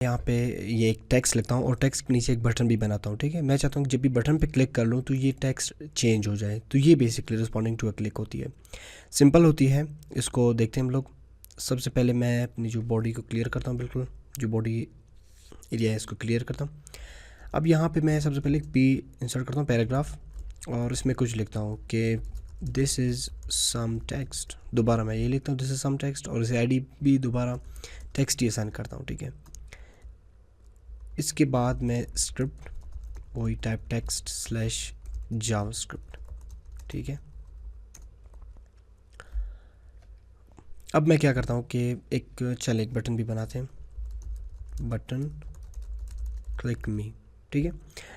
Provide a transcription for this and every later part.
यहाँ पे ये एक टेक्स्ट लिखता हूँ और टेक्स्ट के नीचे एक बटन भी बनाता हूँ, ठीक है। मैं चाहता हूँ कि जब भी बटन पे क्लिक कर लूँ तो ये टेक्स्ट चेंज हो जाए, तो ये basically responding to a click होती है, सिंपल होती है। इसको देखते हैं हम लोग। सबसे पहले मैं अपनी जो बॉडी को क्लियर करता हूँ, बिल्कुल जो बॉडी एरिया है इसको क्लियर करता हूँ। अब यहाँ पे मैं सबसे पहले पी इंसर्ट करता हूँ, पैराग्राफ, और इसमें कुछ लिखता हूँ कि दिस इज़ सम टेक्स्ट। दोबारा मैं ये लिखता हूँ दिस इज़ सम टेक्स्ट, और इसे आईडी भी दोबारा टेक्स्ट ही असाइन करता हूँ, ठीक है। इसके बाद मैं स्क्रिप्ट वही टाइप टेक्स्ट स्लैश जावास्क्रिप्ट, ठीक है। अब मैं क्या करता हूँ कि एक बटन भी बनाते हैं, बटन क्लिक मी, ठीक है।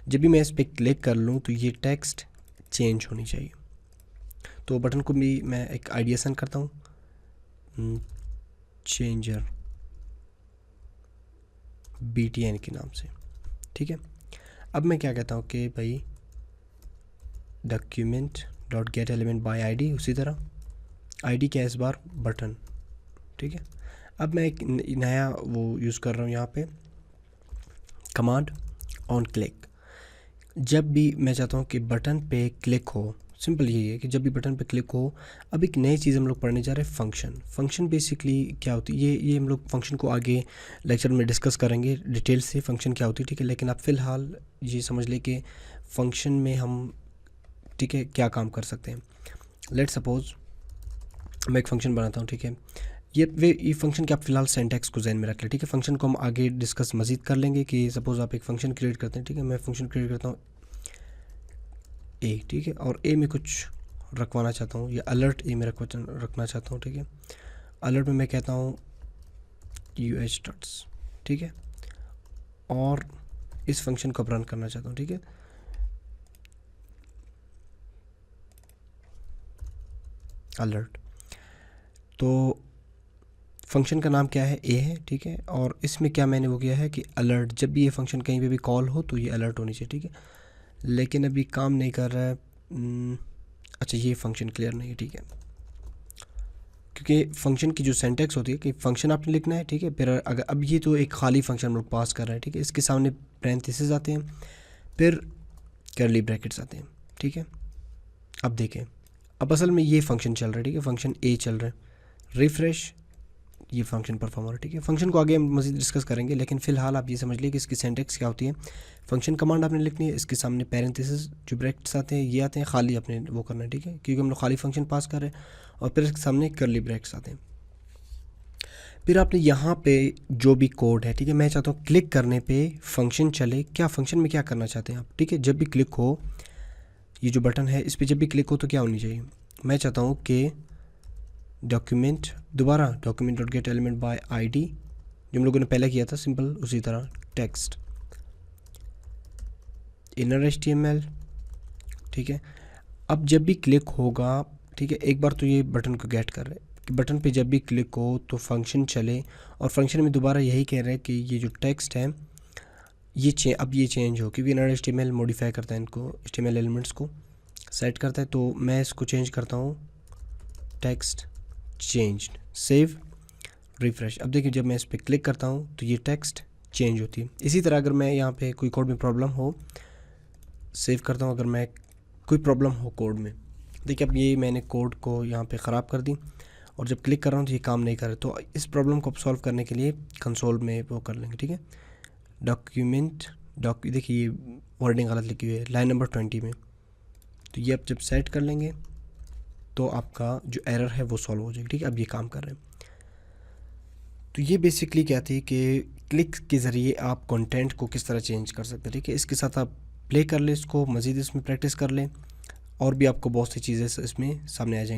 जब भी मैं इस पर क्लिक कर लूँ तो ये टेक्स्ट चेंज होनी चाहिए। तो बटन को भी मैं एक आईडी असाइन करता हूँ, चेंजर BTN के नाम से, ठीक है। अब मैं क्या कहता हूँ कि भाई document dot gate element by ID, उसी तरह आईडी क्या है इस बार, बटन, ठीक है। अब मैं एक नया वो यूज़ कर रहा हूँ यहाँ पे, कमांड ऑन क्लिक। जब भी मैं चाहता हूँ कि बटन पे क्लिक हो, सिंपल यही है कि जब भी बटन पे क्लिक हो। अब एक नई चीज़ हम लोग पढ़ने जा रहे हैं, फंक्शन बेसिकली क्या होती है, ये हम लोग फंक्शन को आगे लेक्चर में डिस्कस करेंगे डिटेल से, फंक्शन क्या होती है, ठीक है। लेकिन आप फ़िलहाल ये समझ लें कि फंक्शन में हम, ठीक है, क्या काम कर सकते हैं। लेट सपोज मैं एक फ़ंक्शन बनाता हूँ, ठीक है। ये फंक्शन के आप फिलहाल सिंटैक्स को जहन में रख लें, ठीक है। फंक्शन को हम आगे डिस्कस मज़ीद कर लेंगे कि सपोज़ आप एक फ़ंक्शन क्रिएट करते हैं, ठीक है। मैं फ़ंक्शन क्रिएट करता हूँ ए, ठीक है, और ए में कुछ रखवाना चाहता हूँ, या अलर्ट ए में रखना चाहता हूँ, ठीक है। अलर्ट में मैं कहता हूँ UH डॉट्स, ठीक है, और इस फंक्शन को रन करना चाहता हूँ, ठीक है। अलर्ट, तो फंक्शन का नाम क्या है, ए है, ठीक है। और इसमें क्या मैंने वो किया है कि अलर्ट, जब भी ये फंक्शन कहीं पे भी कॉल हो तो ये अलर्ट होनी चाहिए, ठीक है। लेकिन अभी काम नहीं कर रहा है, अच्छा ये फंक्शन क्लियर नहीं है, ठीक है, क्योंकि फंक्शन की जो सिंटैक्स होती है कि फंक्शन आपने लिखना है, ठीक है। फिर अगर अब ये तो एक खाली फंक्शन हम लोग पास कर रहे हैं, ठीक है। इसके सामने पैरेंथेसिस आते हैं, फिर कर्ली ब्रैकेट्स आते हैं, ठीक है। अब देखें, अब असल में ये फंक्शन चल रहा है, ठीक है, फंक्शन ए चल रहा है, रिफ्रेश, ये फंक्शन परफॉर्म हो रहा है, ठीक है। फंक्शन को आगे हम मज़ीद डिस्कस करेंगे, लेकिन फ़िलहाल आप ये समझ लीजिए कि इसकी सिंटैक्स क्या होती है। फंक्शन कमांड आपने लिखनी है, इसके सामने पैरेंथेसिस जो ब्रैकेट्स आते हैं ये आते हैं, खाली आपने वो करना है, ठीक है, क्योंकि हम लोग खाली फंक्शन पास कर रहे हैं, और फिर इसके सामने कर्ली ब्रैकेट्स आते हैं। फिर आपने यहाँ पे जो भी कोड है, ठीक है, मैं चाहता हूँ क्लिक करने पे फंक्शन चले, क्या फंक्शन में क्या करना चाहते हैं आप, ठीक है। जब भी क्लिक हो, ये जो बटन है इस पर जब भी क्लिक हो तो क्या होनी चाहिए, मैं चाहता हूँ कि डॉक्यूमेंट, दोबारा document dot gate element by ID, जो हम लोगों ने पहले किया था, सिंपल उसी तरह टेक्स्ट इनर HTML, ठीक है। अब जब भी क्लिक होगा, ठीक है, एक बार तो ये बटन को गेट कर रहे हैं कि बटन पे जब भी क्लिक हो तो फंक्शन चले, और फंक्शन में दोबारा यही कह रहे हैं कि ये जो टेक्स्ट है ये अब ये चेंज हो, क्योंकि इनर HTML मॉडिफाई करता है इनको, HTML एलिमेंट्स को सेट करता है। तो मैं इसको चेंज करता हूँ, टेक्स्ट चेंज्ड, सेव, रिफ्रेश। अब देखिए जब मैं इस पर क्लिक करता हूँ तो ये टेक्स्ट चेंज होती है। इसी तरह अगर मैं यहाँ पे कोई कोड में प्रॉब्लम हो, सेव करता हूँ, अगर मैं कोई प्रॉब्लम हो कोड में, देखिए अब ये मैंने कोड को यहाँ पे ख़राब कर दी, और जब क्लिक कर रहा हूँ तो ये काम नहीं कर रहा। तो इस प्रॉब्लम को सॉल्व करने के लिए कंसोल में वो कर लेंगे, ठीक है। डॉक्यूमेंट देखिए ये वर्डिंग गलत लिखी हुई है लाइन नंबर 20 में, तो ये अब जब सेट कर लेंगे तो आपका जो एरर है वो सॉल्व हो जाएगी, ठीक है। अब ये काम कर रहे हैं। तो ये बेसिकली क्या थी कि क्लिक के ज़रिए आप कंटेंट को किस तरह चेंज कर सकते हैं, ठीक है। इसके साथ आप प्ले कर लें इसको, मज़ीद इसमें प्रैक्टिस कर लें, और भी आपको बहुत सी चीज़ें इसमें सामने आ जाएंगी।